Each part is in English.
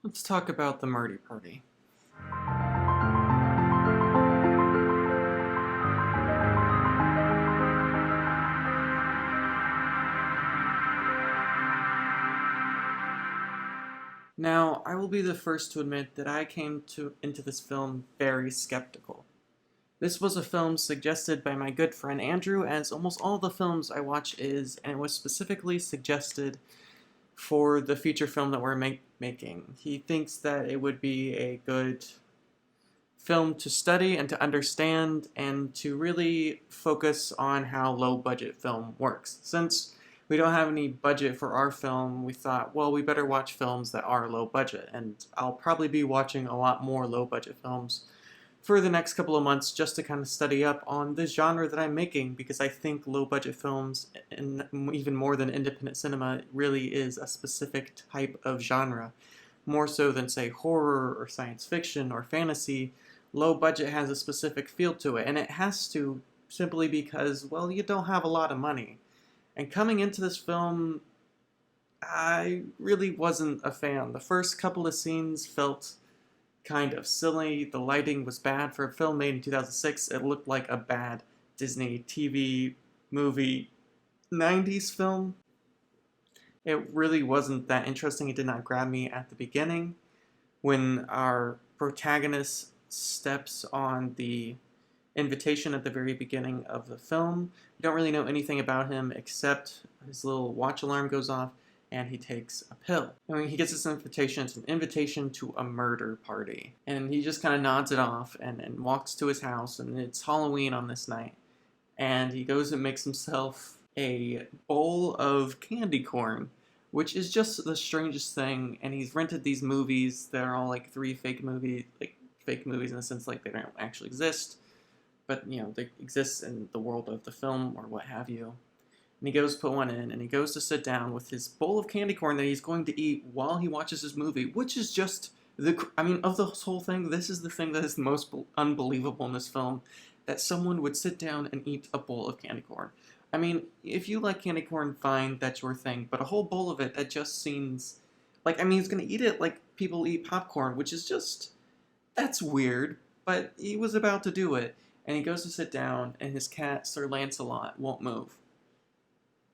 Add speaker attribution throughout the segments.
Speaker 1: Let's talk about the Murdy Party. Now, I will be the first to admit that I came into this film very skeptical. This was a film suggested by my good friend Andrew, as almost all the films I watch is, and it was specifically suggested for the feature film that we're making. He thinks that it would be a good film to study and to understand and to really focus on how low budget film works. Since we don't have any budget for our film, we thought, well, we better watch films that are low budget. And I'll probably be watching a lot more low budget films for the next couple of months just to kind of study up on this genre that I'm making, because I think low budget films, and even more than independent cinema, really is a specific type of genre. More so than, say, horror or science fiction or fantasy, low budget has a specific feel to it, and it has to simply because, well, you don't have a lot of money. And coming into this film, I really wasn't a fan. The first couple of scenes felt kind of silly. The lighting was bad. For a film made in 2006, it looked like a bad Disney TV movie 90s film. It really wasn't that interesting. It did not grab me at the beginning. When our protagonist steps on the invitation at the very beginning of the film, you don't really know anything about him except his little watch alarm goes off and he takes a pill. I mean, he gets this invitation. It's an invitation to a murder party. And he just kind of nods it off and walks to his house, and it's Halloween on this night. And he goes and makes himself a bowl of candy corn, which is just the strangest thing. And he's rented these movies that are all like fake movies in the sense like they don't actually exist, but they exist in the world of the film or what have you. And he goes to put one in, and he goes to sit down with his bowl of candy corn that he's going to eat while he watches his movie, which is just of this whole thing, this is the thing that is the most unbelievable in this film, that someone would sit down and eat a bowl of candy corn. I mean, if you like candy corn, fine, that's your thing, but a whole bowl of it, that just seems like, he's gonna eat it like people eat popcorn, which is just, that's weird, but he was about to do it, and he goes to sit down, and his cat, Sir Lancelot, won't move.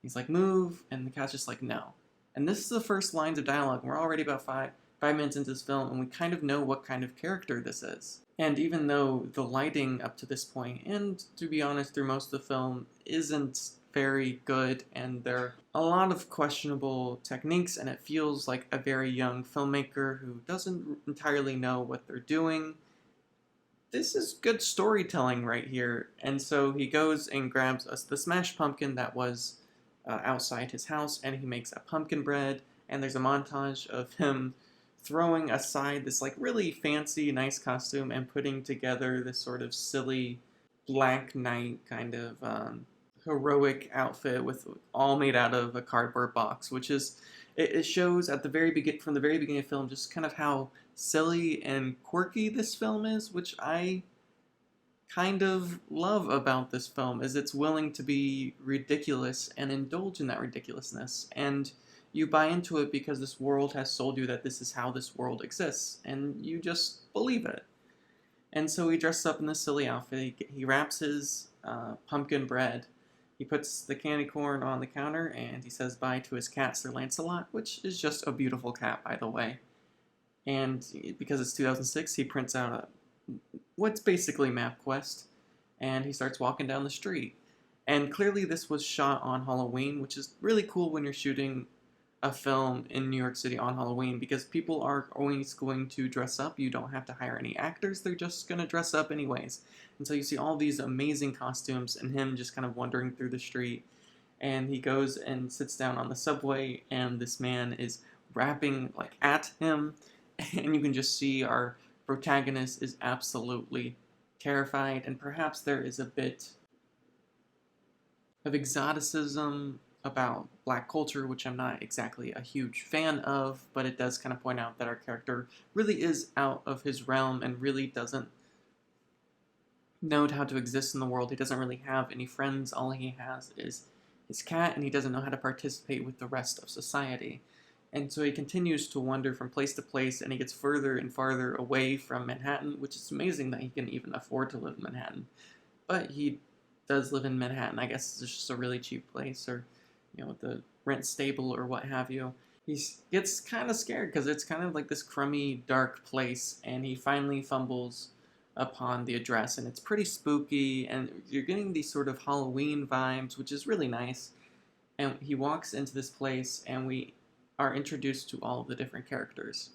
Speaker 1: He's like, move, and the cat's just like, no. And this is the first lines of dialogue. We're already about five minutes into this film, and we kind of know what kind of character this is. And even though the lighting up to this point, and to be honest, through most of the film, isn't very good, and there are a lot of questionable techniques, and it feels like a very young filmmaker who doesn't entirely know what they're doing, this is good storytelling right here. And so he goes and grabs us the smashed pumpkin that was outside his house, and he makes a pumpkin bread, and there's a montage of him throwing aside this like really fancy, nice costume and putting together this sort of silly Black Knight kind of heroic outfit with all made out of a cardboard box, which is it shows at the from the very beginning of the film just kind of how silly and quirky this film is, which I kind of love about this film, is it's willing to be ridiculous and indulge in that ridiculousness, and you buy into it because this world has told you that this is how this world exists, and you just believe it. And so he dresses up in this silly outfit, he wraps his pumpkin bread, he puts the candy corn on the counter, and he says bye to his cat, Sir Lancelot, which is just a beautiful cat, by the way. And because it's 2006, he prints out what's basically MapQuest, and he starts walking down the street. And clearly this was shot on Halloween, which is really cool when you're shooting a film in New York City on Halloween, because people are always going to dress up. You don't have to hire any actors, they're just going to dress up anyways. And so you see all these amazing costumes and him just kind of wandering through the street. And he goes and sits down on the subway, and this man is rapping like at him, and you can just see our protagonist is absolutely terrified, and perhaps there is a bit of exoticism about black culture, which I'm not exactly a huge fan of, but it does kind of point out that our character really is out of his realm and really doesn't know how to exist in the world. He doesn't really have any friends. All he has is his cat, and he doesn't know how to participate with the rest of society. And so he continues to wander from place to place, and he gets further and farther away from Manhattan, which is amazing that he can even afford to live in Manhattan. But he does live in Manhattan. I guess it's just a really cheap place, or the rent stable or what have you. He gets kind of scared because it's kind of like this crummy, dark place, and he finally fumbles upon the address, and it's pretty spooky, and you're getting these sort of Halloween vibes, which is really nice. And he walks into this place, and we are introduced to all of the different characters.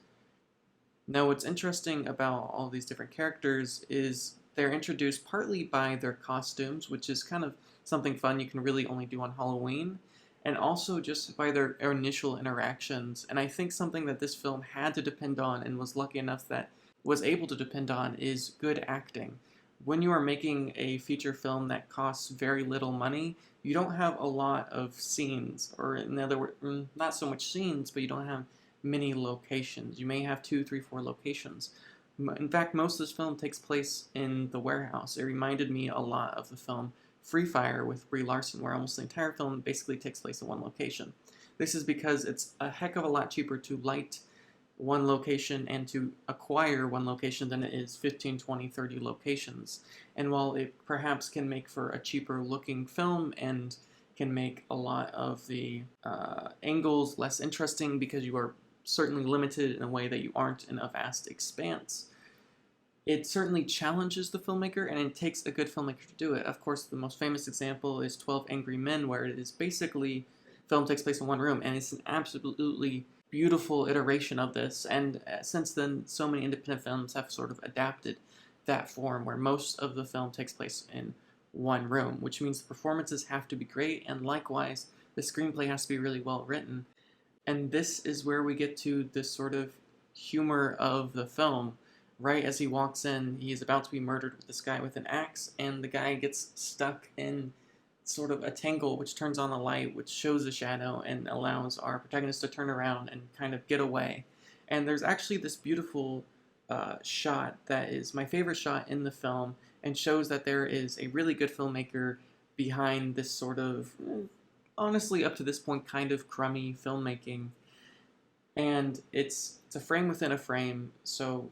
Speaker 1: Now, what's interesting about all these different characters is they're introduced partly by their costumes, which is kind of something fun you can really only do on Halloween, and also just by their initial interactions. And I think something that this film had to depend on, and was lucky enough that was able to depend on, is good acting. When you are making a feature film that costs very little money, you don't have a lot of scenes, or in other words, not so much scenes, but you don't have many locations. You may have 2, 3, 4 locations. In fact, most of this film takes place in the warehouse. It reminded me a lot of the film Free Fire with Brie Larson, where almost the entire film basically takes place in one location. This is because it's a heck of a lot cheaper to light one location and to acquire one location than it is 15, 20, 30 locations. And while it perhaps can make for a cheaper looking film and can make a lot of the angles less interesting because you are certainly limited in a way that you aren't in a vast expanse, it certainly challenges the filmmaker, and it takes a good filmmaker to do it. Of course, the most famous example is 12 Angry Men, where it is basically, film takes place in one room, and it's an absolutely beautiful iteration of this. And since then, so many independent films have sort of adapted that form, where most of the film takes place in one room, which means the performances have to be great, and likewise, the screenplay has to be really well written. And this is where we get to this sort of humor of the film. Right as he walks in, he's about to be murdered with this guy with an axe, and the guy gets stuck in sort of a tangle which turns on a light, which shows a shadow and allows our protagonist to turn around and kind of get away. And there's actually this beautiful shot that is my favorite shot in the film, and shows that there is a really good filmmaker behind this sort of, honestly, up to this point, kind of crummy filmmaking. And it's a frame within a frame, so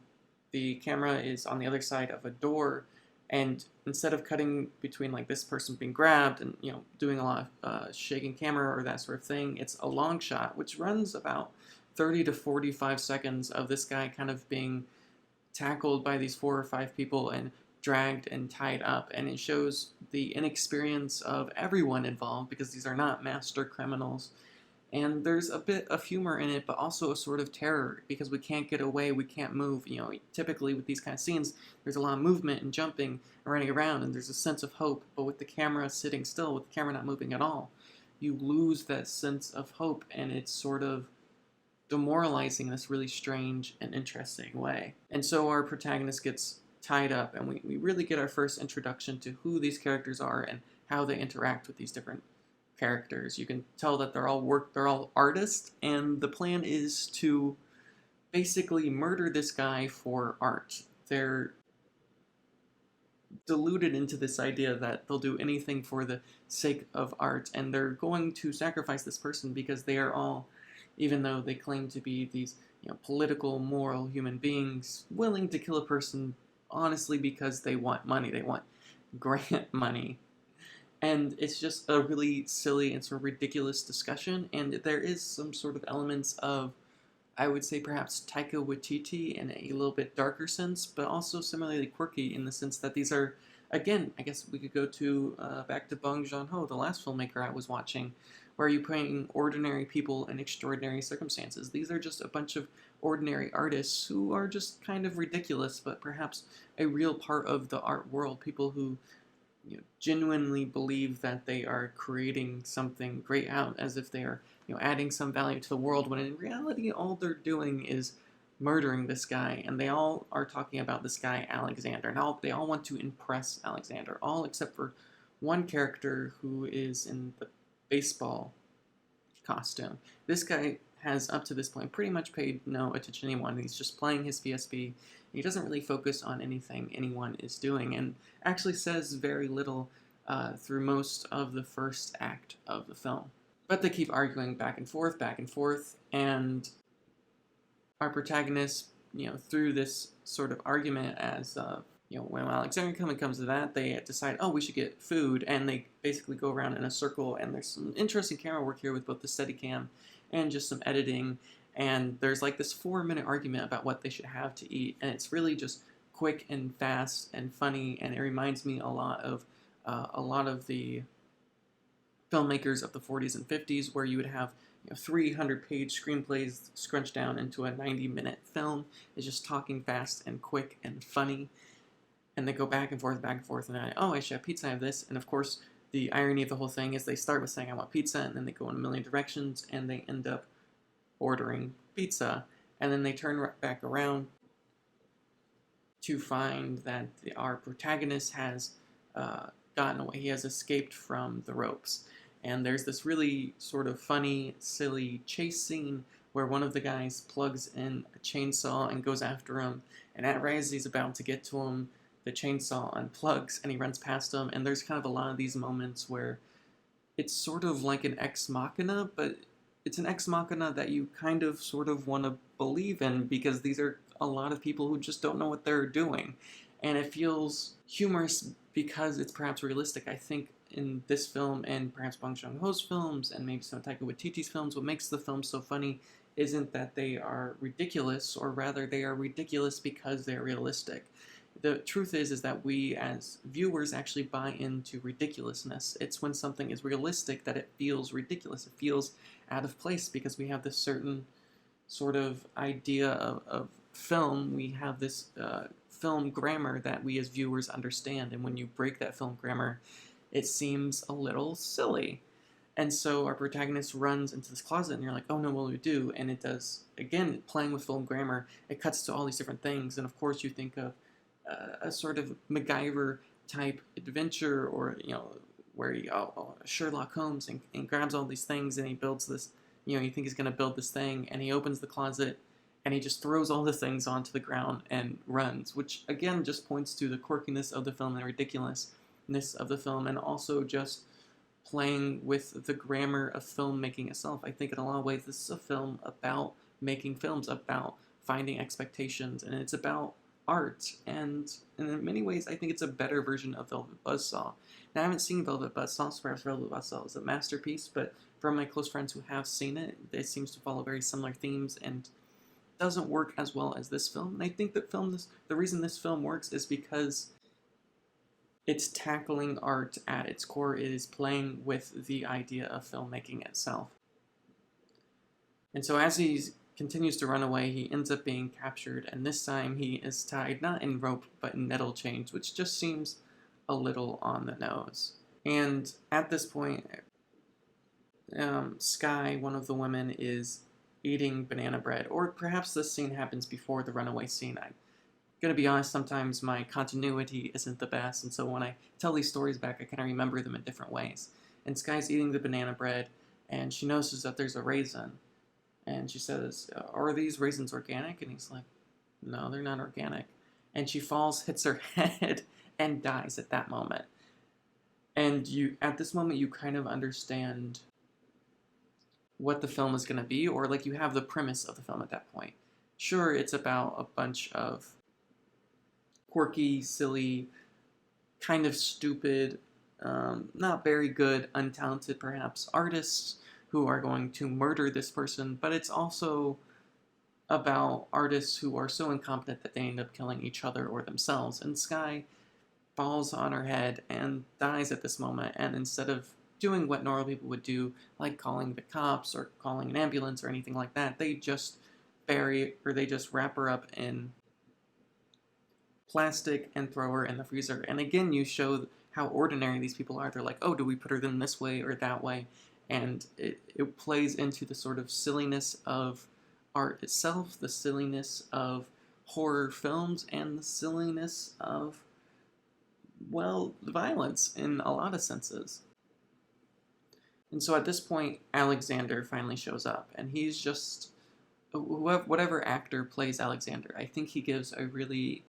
Speaker 1: the camera is on the other side of a door, and instead of cutting between like this person being grabbed and doing a lot of shaking camera or that sort of thing, it's a long shot which runs about 30 to 45 seconds of this guy kind of being tackled by these 4 or 5 people and dragged and tied up, and it shows the inexperience of everyone involved because these are not master criminals. And there's a bit of humor in it, but also a sort of terror because we can't get away, we can't move. Typically with these kind of scenes, there's a lot of movement and jumping and running around, and there's a sense of hope. But with the camera sitting still, with the camera not moving at all, you lose that sense of hope, and it's sort of demoralizing in this really strange and interesting way. And so our protagonist gets tied up, and we really get our first introduction to who these characters are and how they interact with these different characters. You can tell that they're all artists, and the plan is to basically murder this guy for art. They're deluded into this idea that they'll do anything for the sake of art, and they're going to sacrifice this person because they are all, even though they claim to be these political, moral human beings, willing to kill a person honestly because they want money. They want grant money. And it's just a really silly and sort of ridiculous discussion, and there is some sort of elements of, I would say, perhaps Taika Waititi in a little bit darker sense, but also similarly quirky in the sense that these are, again, I guess we could go to back to Bong Joon-ho, the last filmmaker I was watching, where you're putting ordinary people in extraordinary circumstances. These are just a bunch of ordinary artists who are just kind of ridiculous, but perhaps a real part of the art world, people who genuinely believe that they are creating something great out, as if they are adding some value to the world, when in reality all they're doing is murdering this guy. And they all are talking about this guy Alexander, and they all want to impress Alexander, all except for one character who is in the baseball costume. This guy has up to this point pretty much paid no attention to anyone. He's just playing his PSP. He doesn't really focus on anything anyone is doing, and actually says very little through most of the first act of the film. But they keep arguing back and forth, and our protagonist, through this sort of argument, as when Alexander comes to that, they decide, oh, we should get food, and they basically go around in a circle, and there's some interesting camera work here with both the Steadicam and just some editing, and there's like this 4-minute argument about what they should have to eat, and it's really just quick and fast and funny, and it reminds me a lot of the filmmakers of the 40s and 50s, where you would have 300-page screenplays scrunched down into a 90-minute film. It's just talking fast and quick and funny, and they go back and forth, and I should have pizza, I have this, and of course, the irony of the whole thing is they start with saying, I want pizza, and then they go in a million directions, and they end up ordering pizza, and then they turn back around to find that our protagonist has gotten away. He has escaped from the ropes. And there's this really sort of funny, silly chase scene where one of the guys plugs in a chainsaw and goes after him. And as he's about to get to him, the chainsaw unplugs and he runs past him. And there's kind of a lot of these moments where it's sort of like an ex machina, but it's an ex machina that you kind of sort of want to believe in, because these are a lot of people who just don't know what they're doing. And it feels humorous because it's perhaps realistic. I think in this film, and perhaps Bong Joon-ho's films, and maybe some Taika Waititi's films, what makes the film so funny isn't that they are ridiculous, or rather they are ridiculous because they're realistic. The truth is that we as viewers actually buy into ridiculousness. It's when something is realistic that it feels ridiculous. It feels out of place because we have this certain sort of idea of film. We have this film grammar that we as viewers understand, and when you break that film grammar, it seems a little silly. And so our protagonist runs into this closet, and you're like, oh no, what do we do? And it does, again, playing with film grammar, it cuts to all these different things, and of course you think of a sort of MacGyver type adventure, or where Sherlock Holmes and grabs all these things, and he builds this, you think he's going to build this thing, and he opens the closet, and he just throws all the things onto the ground and runs, which again just points to the quirkiness of the film and the ridiculousness of the film, and also just playing with the grammar of filmmaking itself. I think in a lot of ways this is a film about making films, about finding expectations, and it's about art, and in many ways I think it's a better version of Velvet Buzzsaw. Now I haven't seen Velvet Buzzsaw, so perhaps Velvet Buzzsaw is a masterpiece, but from my close friends who have seen it, it seems to follow very similar themes and doesn't work as well as this film. And I think that the reason this film works is because it's tackling art at its core. It is playing with the idea of filmmaking itself. And so as he continues to run away, he ends up being captured, and this time he is tied not in rope but in metal chains, which just seems a little on the nose. And at this point, Sky, one of the women, is eating banana bread, or perhaps this scene happens before the runaway scene. I'm gonna be honest, sometimes my continuity isn't the best, and so when I tell these stories back, I kind of remember them in different ways. And Sky's eating the banana bread, and she notices that there's a raisin, and she says, are these raisins organic? And he's like, no, they're not organic. And she falls, hits her head, and dies at that moment. And at this moment, you kind of understand what the film is going to be, or like you have the premise of the film at that point. Sure, it's about a bunch of quirky, silly, kind of stupid, not very good, untalented perhaps, artists who are going to murder this person, but it's also about artists who are so incompetent that they end up killing each other or themselves. And Sky falls on her head and dies at this moment, and instead of doing what normal people would do, like calling the cops or calling an ambulance or anything like that, they just wrap her up in plastic and throw her in the freezer. And again, you show how ordinary these people are. They're like, oh, do we put her in this way or that way? And it plays into the sort of silliness of art itself, the silliness of horror films, and the silliness of, well, violence in a lot of senses. And so at this point, Alexander finally shows up, and he's just, whatever actor plays Alexander, I think he gives a really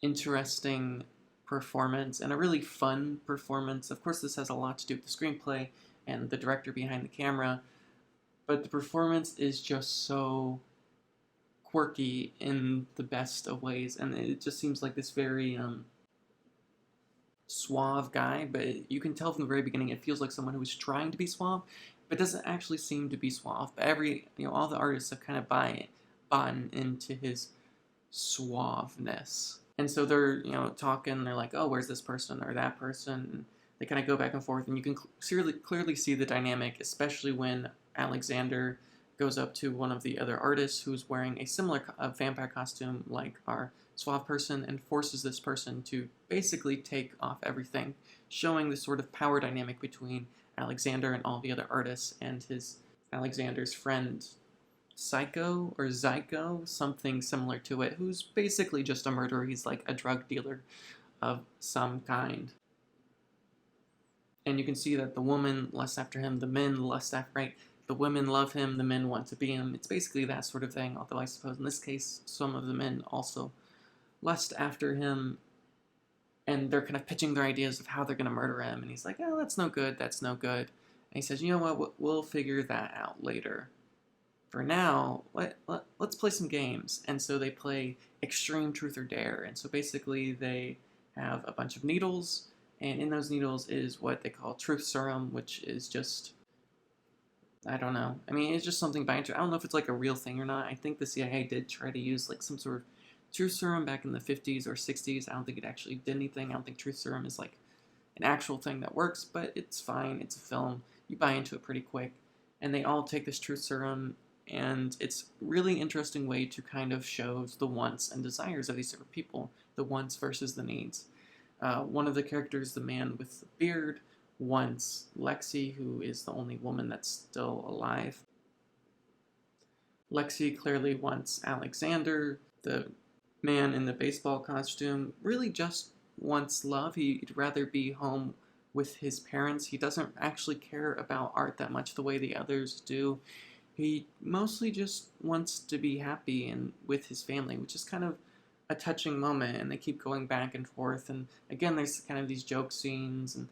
Speaker 1: interesting performance and a really fun performance. Of course, this has a lot to do with the screenplay and the director behind the camera, but the performance is just so quirky in the best of ways, and it just seems like this very suave guy, but you can tell from the very beginning it feels like someone who is trying to be suave, but doesn't actually seem to be suave. But all the artists have kind of bought into his suaveness. And so they're, talking, they're like, oh, where's this person or that person? And they kind of go back and forth, and you can clearly see the dynamic, especially when Alexander goes up to one of the other artists who's wearing a similar vampire costume like our suave person and forces this person to basically take off everything, showing the sort of power dynamic between Alexander and all the other artists and Alexander's friend Psycho or Zyko, something similar to it, who's basically just a murderer. He's like a drug dealer of some kind. And you can see that the woman lusts after him, the men lust after, right? The women love him, the men want to be him. It's basically that sort of thing, although I suppose in this case, some of the men also lust after him, and they're kind of pitching their ideas of how they're going to murder him, and he's like, oh, that's no good, that's no good. And he says, you know what, we'll figure that out later. For now, let's play some games. And so they play Extreme Truth or Dare, and so basically they have a bunch of needles, and in those needles is what they call truth serum, which is just, I don't know. I mean, it's just something I don't know if it's like a real thing or not. I think the CIA did try to use like some sort of truth serum back in the 50s or 60s. I don't think it actually did anything. I don't think truth serum is like an actual thing that works, but it's fine. It's a film. You buy into it pretty quick. And they all take this truth serum, and it's a really interesting way to kind of show the wants and desires of these different people, the wants versus the needs. One of the characters, the man with the beard, wants Lexi, who is the only woman that's still alive. Lexi clearly wants Alexander. The man in the baseball costume really just wants love. He'd rather be home with his parents. He doesn't actually care about art that much the way the others do. He mostly just wants to be happy and with his family, which is kind of a touching moment, and they keep going back and forth. And again, there's kind of these joke scenes, and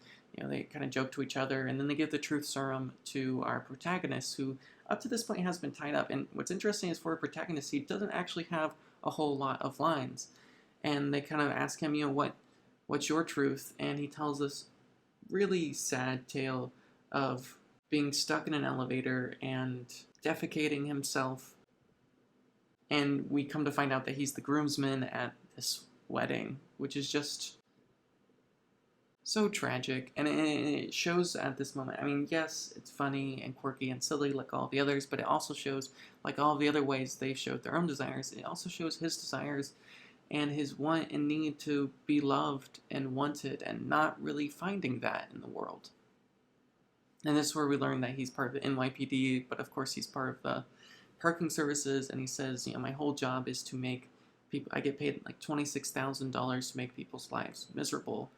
Speaker 1: they kind of joke to each other, and then they give the truth serum to our protagonist, who up to this point has been tied up. And what's interesting is for a protagonist, he doesn't actually have a whole lot of lines. And they kind of ask him, what's your truth? And he tells this really sad tale of being stuck in an elevator and defecating himself. And we come to find out that he's the groomsman at this wedding, which is just so tragic. And it shows at this moment. I mean, yes, it's funny and quirky and silly like all the others, but it also shows, like all the other ways they showed their own desires, it also shows his desires and his want and need to be loved and wanted, and not really finding that in the world. And this is where we learn that he's part of the NYPD, but of course he's part of the parking services, and he says, my whole job is to make people, I get paid like $26,000 to make people's lives miserable.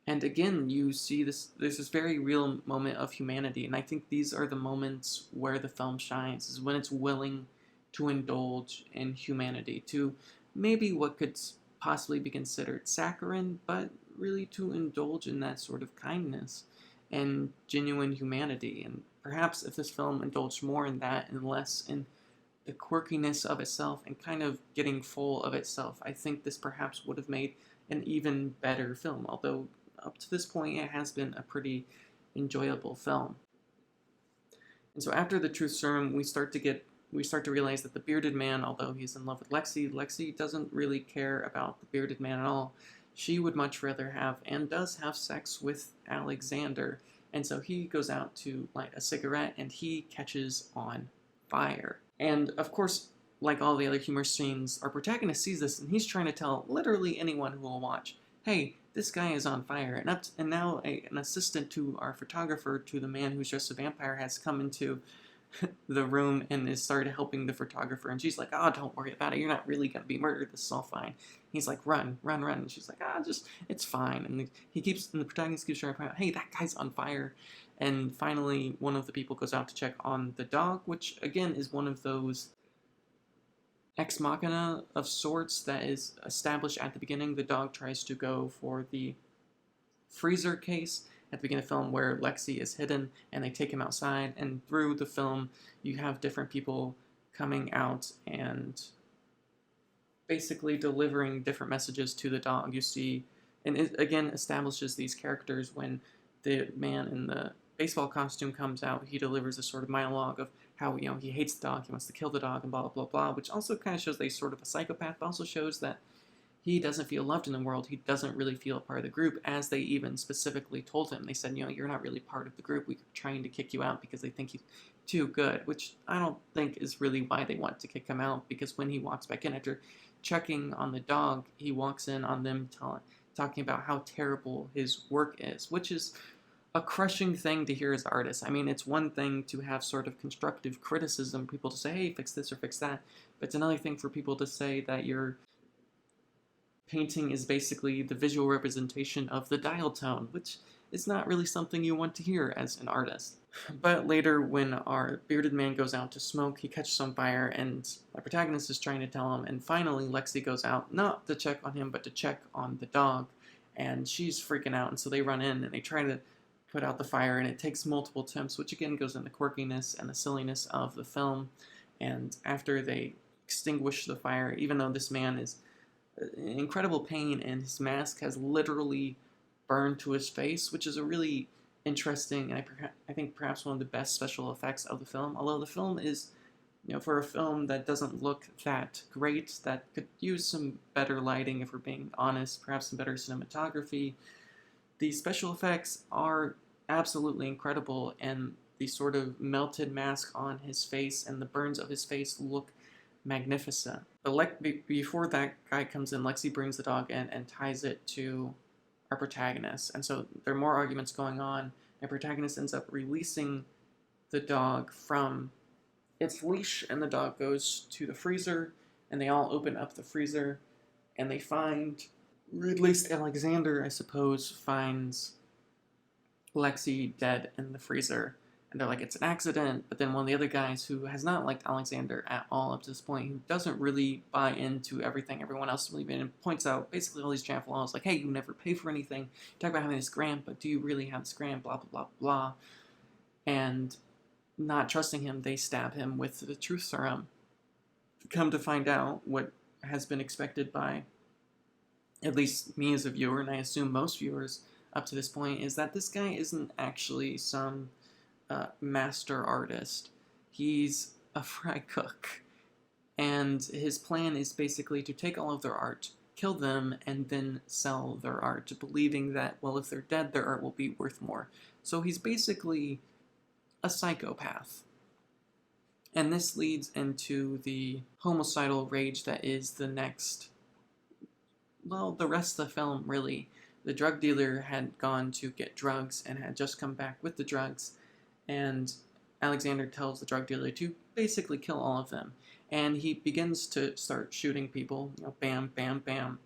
Speaker 1: And again, you see there's this very real moment of humanity, and I think these are the moments where the film shines, is when it's willing to indulge in humanity, to maybe what could possibly be considered saccharine, but really to indulge in that sort of kindness and genuine humanity. And perhaps if this film indulged more in that and less in the quirkiness of itself and kind of getting full of itself, I think this perhaps would have made an even better film, although up to this point it has been a pretty enjoyable film. And so after the truth serum, we start to realize that the bearded man, although he's in love with Lexi doesn't really care about the bearded man at all. She would much rather have, and does have, sex with Alexander. And so he goes out to light a cigarette, and he catches on fire. And of course, like all the other humor scenes, our protagonist sees this, and he's trying to tell literally anyone who will watch, hey, this guy is on fire. And now an assistant to our photographer, to the man who's just a vampire, has come into the room and has started helping the photographer, and she's like, oh, don't worry about it, you're not really going to be murdered, this is all fine. He's like, run, and she's like, it's fine. And the protagonist keeps trying to point out, hey, that guy's on fire. And finally, one of the people goes out to check on the dog, which again is one of those ex machina of sorts that is established at the beginning. The dog tries to go for the freezer case, at the beginning of the film where Lexi is hidden and they take him outside, and through the film you have different people coming out and basically delivering different messages to the dog. You see, and it again establishes these characters. When the man in the baseball costume comes out, he delivers a sort of monologue of how, he hates the dog, he wants to kill the dog, and blah blah blah blah, which also kind of shows that he's sort of a psychopath, but also shows that he doesn't feel loved in the world. He doesn't really feel part of the group, as they even specifically told him. They said, you're not really part of the group. We're trying to kick you out because they think he's too good, which I don't think is really why they want to kick him out, because when he walks back in after checking on the dog, he walks in on them talking about how terrible his work is, which is a crushing thing to hear as artists. I mean, it's one thing to have sort of constructive criticism, people to say, hey, fix this or fix that, but it's another thing for people to say that your painting is basically the visual representation of the dial tone, which is not really something you want to hear as an artist. But later, when our bearded man goes out to smoke, he catches on fire, and our protagonist is trying to tell him, and finally Lexi goes out, not to check on him, but to check on the dog, and she's freaking out, and so they run in, and they try to put out the fire, and it takes multiple attempts, which again goes in the quirkiness and the silliness of the film. And after they extinguish the fire, even though this man is in incredible pain and his mask has literally burned to his face, which is a really interesting, and I think perhaps one of the best special effects of the film. Although the film is, for a film that doesn't look that great, that could use some better lighting if we're being honest, perhaps some better cinematography, the special effects are absolutely incredible, and the sort of melted mask on his face and the burns of his face look magnificent. But before that guy comes in, Lexi brings the dog in and ties it to our protagonist. And so there are more arguments going on. Our protagonist ends up releasing the dog from its leash, and the dog goes to the freezer, and they all open up the freezer, and they find, or at least Alexander, I suppose, finds Lexi dead in the freezer. And they're like, it's an accident. But then one of the other guys, who has not liked Alexander at all up to this point, who doesn't really buy into everything everyone else is believing, and points out basically all these giant flaws, like, hey, you never pay for anything. You talk about having this grant, but do you really have this grant? Blah, blah, blah, blah. And not trusting him, they stab him with the truth serum. Come to find out, what has been expected by at least me as a viewer, and I assume most viewers up to this point, is that this guy isn't actually some master artist. He's a fry cook, and his plan is basically to take all of their art, kill them, and then sell their art, believing that, well, if they're dead, their art will be worth more. So he's basically a psychopath. And this leads into the homicidal rage that is the rest of the film, really. The drug dealer had gone to get drugs and had just come back with the drugs, and Alexander tells the drug dealer to basically kill all of them. And he begins to start shooting people, bam, bam, bam.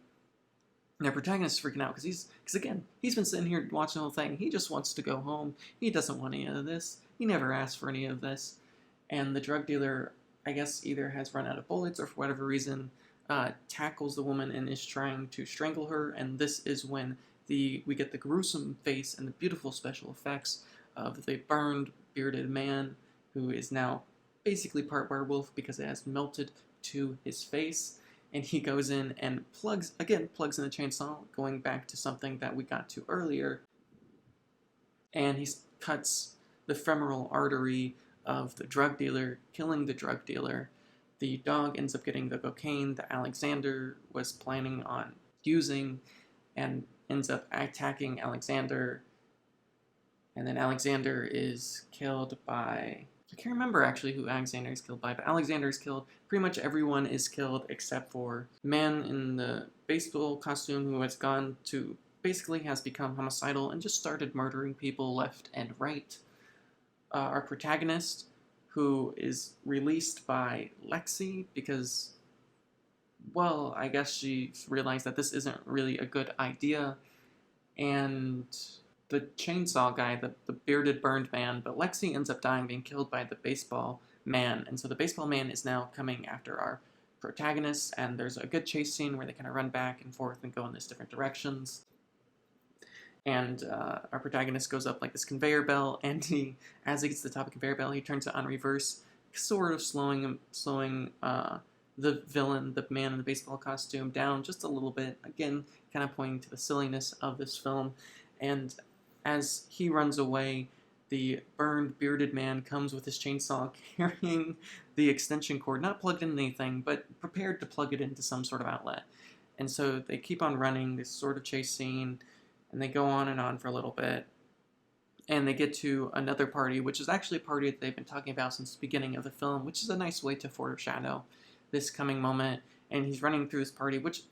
Speaker 1: And our protagonist is freaking out because again, he's been sitting here watching the whole thing. He just wants to go home. He doesn't want any of this. He never asked for any of this. And the drug dealer, I guess, either has run out of bullets or for whatever reason, tackles the woman and is trying to strangle her. And this is when we get the gruesome face and the beautiful special effects of the burned, bearded man, who is now basically part werewolf because it has melted to his face. And he goes in and plugs in the chainsaw, going back to something that we got to earlier. And he cuts the femoral artery of the drug dealer, killing the drug dealer. The dog ends up getting the cocaine that Alexander was planning on using, and ends up attacking Alexander. And then Alexander is killed by... I can't remember actually who Alexander is killed by, but Alexander is killed. Pretty much everyone is killed except for the man in the baseball costume, who has become homicidal and just started murdering people left and right. Our protagonist, who is released by Lexi because, well, I guess she realized that this isn't really a good idea, and the chainsaw guy, the bearded burned man, but Lexi ends up dying, being killed by the baseball man, and so the baseball man is now coming after our protagonist, and there's a good chase scene where they kind of run back and forth and go in these different directions. And our protagonist goes up like this conveyor belt, and as he gets to the top of the conveyor belt, he turns it on reverse, sort of slowing the villain, the man in the baseball costume, down just a little bit. Again, kind of pointing to the silliness of this film. And as he runs away, the burned, bearded man comes with his chainsaw, carrying the extension cord, not plugged into anything, but prepared to plug it into some sort of outlet. And so they keep on running this sort of chase scene, and they go on and on for a little bit. And they get to another party, which is actually a party that they've been talking about since the beginning of the film, which is a nice way to foreshadow this coming moment. And he's running through this party, which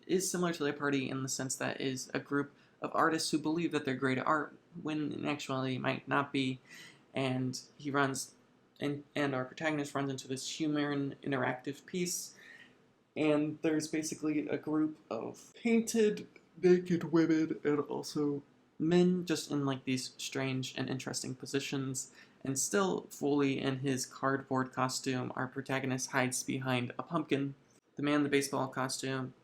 Speaker 1: is similar to their party in the sense that is a group of artists who believe that they're great at art, when in actuality might not be. And he runs, and our protagonist runs into this human interactive piece. And there's basically a group of painted naked women and also men just in like these strange and interesting positions. And still fully in his cardboard costume, our protagonist hides behind a pumpkin. The man in the baseball costume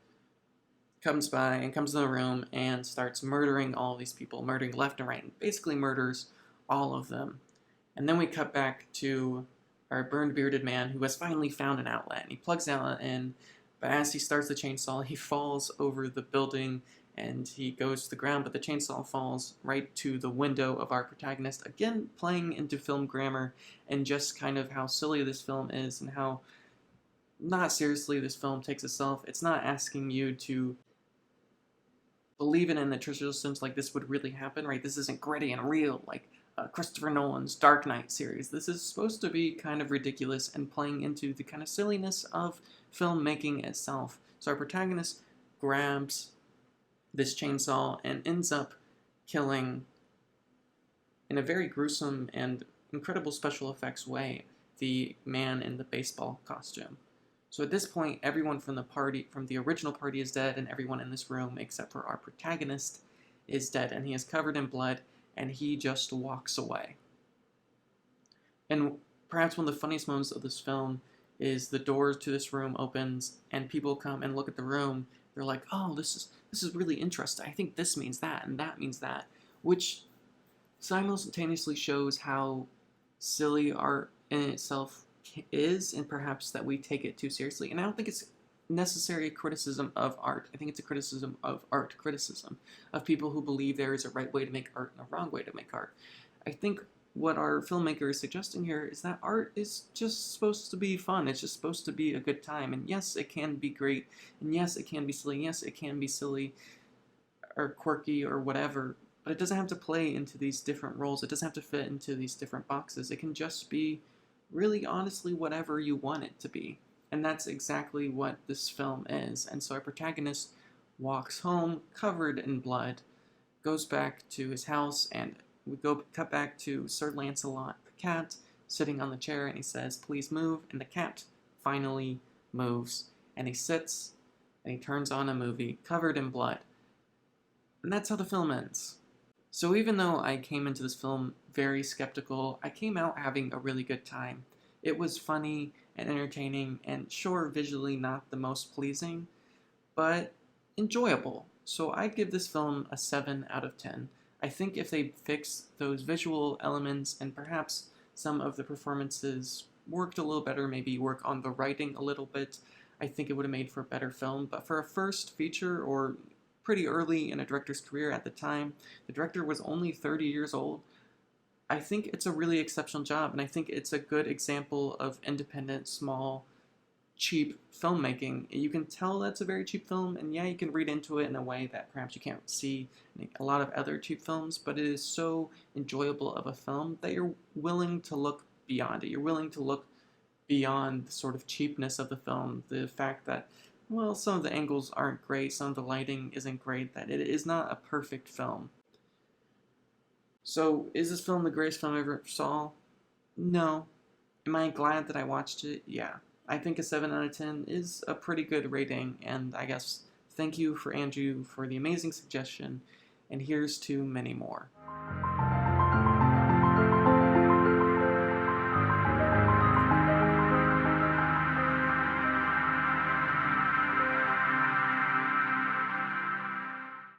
Speaker 1: comes by and comes in the room and starts murdering all these people, murdering left and right, and basically murders all of them. And then we cut back to our burned bearded man who has finally found an outlet, and he plugs the outlet in, but as he starts the chainsaw, he falls over the building and he goes to the ground, but the chainsaw falls right to the window of our protagonist, again playing into film grammar and just kind of how silly this film is and how not seriously this film takes itself. It's not asking you to believe in the traditional sense like this would really happen, right? This isn't gritty and real like Christopher Nolan's Dark Knight series. This is supposed to be kind of ridiculous and playing into the kind of silliness of filmmaking itself. So our protagonist grabs this chainsaw and ends up killing, in a very gruesome and incredible special effects way, the man in the baseball costume. So at this point, everyone from the original party is dead, and everyone in this room, except for our protagonist, is dead, and he is covered in blood, and he just walks away. And perhaps one of the funniest moments of this film is the doors to this room opens, and people come and look at the room. They're like, oh, this is really interesting. I think this means that, and that means that, which simultaneously shows how silly art in itself is, and perhaps that we take it too seriously. And I don't think it's necessary criticism of art. I think it's a criticism of art criticism, of people who believe there is a right way to make art and a wrong way to make art. I think what our filmmaker is suggesting here is that art is just supposed to be fun. It's just supposed to be a good time. And yes, it can be great. And yes, it can be silly. Yes, it can be silly or quirky or whatever. But it doesn't have to play into these different roles. It doesn't have to fit into these different boxes. It can just be really honestly whatever you want it to be. And that's exactly what this film is. And so our protagonist walks home covered in blood, goes back to his house, and we cut back to Sir Lancelot, the cat, sitting on the chair, and he says, please move, and the cat finally moves, and he sits, and he turns on a movie covered in blood. And that's how the film ends. So even though I came into this film very skeptical, I came out having a really good time. It was funny and entertaining, and sure, visually not the most pleasing, but enjoyable. So I'd give this film a 7 out of 10. I think if they fix those visual elements and perhaps some of the performances worked a little better, maybe work on the writing a little bit, I think it would have made for a better film. But for a first feature, or pretty early in a director's career at the time, the director was only 30 years old, I think it's a really exceptional job, and I think it's a good example of independent, small, cheap filmmaking. You can tell that's a very cheap film, and yeah, you can read into it in a way that perhaps you can't see in a lot of other cheap films, but it is so enjoyable of a film that you're willing to look beyond it. You're willing to look beyond the sort of cheapness of the film, the fact that, well, some of the angles aren't great, some of the lighting isn't great, that it is not a perfect film. So, is this film the greatest film I ever saw? No. Am I glad that I watched it? Yeah. I think a 7 out of 10 is a pretty good rating, and I guess thank you for Andrew for the amazing suggestion, and here's to many more.